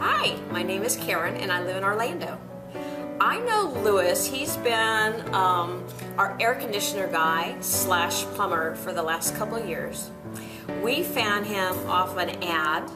Hi, my name is Karen and I live in Orlando. I know Louis. He's been our air conditioner guy slash plumber for the last couple of years. We found him off an ad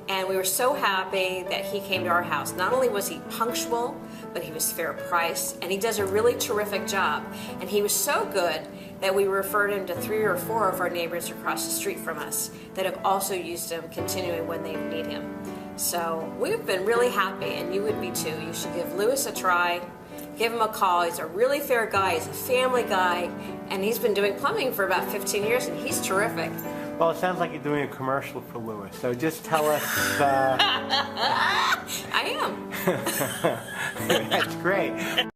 and we were so happy that he came to our house. Not only was he punctual, but he was fair price, and he does a really terrific job. And he was so good that we referred him to 3 or 4 of our neighbors across the street from us that have also used him continuing when they need him. So we've been really happy, and you would be too. You should give Louis a try. Give him a call. He's a really fair guy. He's a family guy, and he's been doing plumbing for about 15 years, and he's terrific. Well, it sounds like you're doing a commercial for Louis, so just tell us. I am. That's great.